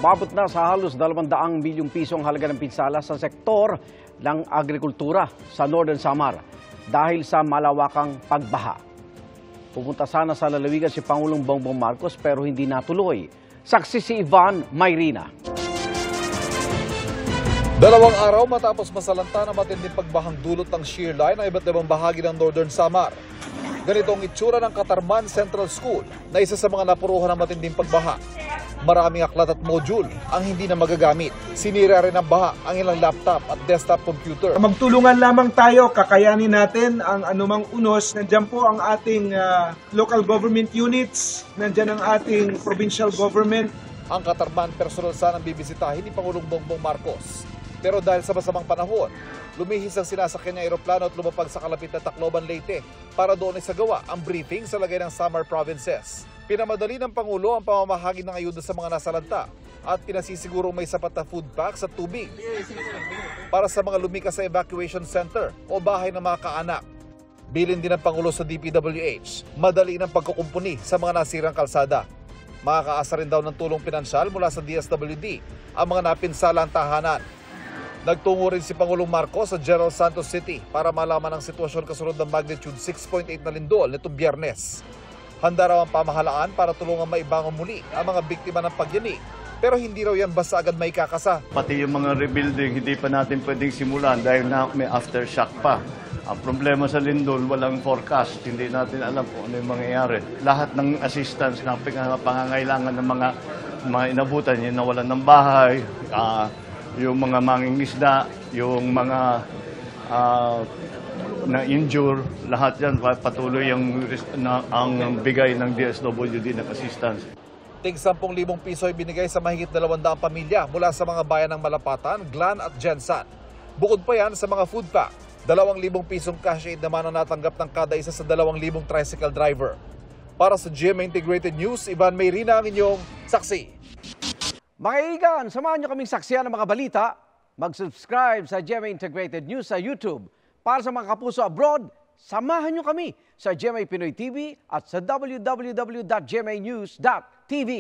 Umabot na sa halos 200 milyong piso ang halaga ng pinsala sa sektor ng agrikultura sa Northern Samar dahil sa malawakang pagbaha. Pupunta sana sa lalawigan si Pangulong Bongbong Marcos pero hindi natuloy. Saksi si Ivan Mayrina. 2 araw matapos masalanta na matinding pagbahang dulot ng shear line ng iba't ibang bahagi ng Northern Samar. Ganito ang itsura ng Katarman Central School na isa sa mga napuruhan ng matinding pagbaha. Maraming aklat at module ang hindi na magagamit. Sinira rin ng baha ang ilang laptop at desktop computer. Magtulungan lamang tayo, kakayanin natin ang anumang unos. Nandiyan po ang ating local government units, nandiyan ang ating provincial government. Ang Katarman personal sanang bibisitahin ni Pangulong Bongbong Marcos. Pero dahil sa masamang panahon, lumihis ang sinasakyan ng eroplano at lumapag sa kalapit na Tacloban, Leyte para doon isagawa ang briefing sa lagay ng Samar provinces. Pinamadali ng Pangulo ang pamamahagi ng ayuda sa mga nasalanta at pinasisigurong may sapat na food packs at tubig para sa mga lumikas sa evacuation center o bahay ng mga kaanak. Bilin din ng Pangulo sa DPWH, madali ng pagkukumpuni sa mga nasirang kalsada. Makakaasa rin daw ng tulong pinansyal mula sa DSWD ang mga napinsalang tahanan. Nagtungo rin si Pangulong Marcos sa General Santos City para malaman ang sitwasyon kasunod ng magnitude 6.8 na lindol nitong Biyernes. Handa raw ang pamahalaan para tulungan maibangon muli ang mga biktima ng pagyanig. Pero hindi raw yan basta agad may kakasa. Pati yung mga rebuilding, hindi pa natin pwedeng simulan dahil na may aftershock pa. Ang problema sa lindol, walang forecast. Hindi natin alam kung ano yung mangyayari. Lahat ng assistance na pangangailangan ng mga inabutan, yung nawalan ng bahay, yung mga mangingisda, yung mga na-injure, lahat yan patuloy ang bigay ng DSWD ng assistance. Tig 10,000 piso ay binigay sa mahigit 200 pamilya mula sa mga bayan ng Malapatan, Glan at Jensan. Bukod pa yan sa mga food pack, 2,000 pisong cash aid naman ang natanggap ng kada isa sa 2,000 tricycle driver. Para sa GMA Integrated News, Ivan Mayrina ang inyong saksi. Mga igan, samahan nyo kaming saksiyan ng mga balita. Mag-subscribe sa GMA Integrated News sa YouTube. Para sa mga kapuso abroad, samahan nyo kami sa GMA Pinoy TV at sa www.gmanews.tv.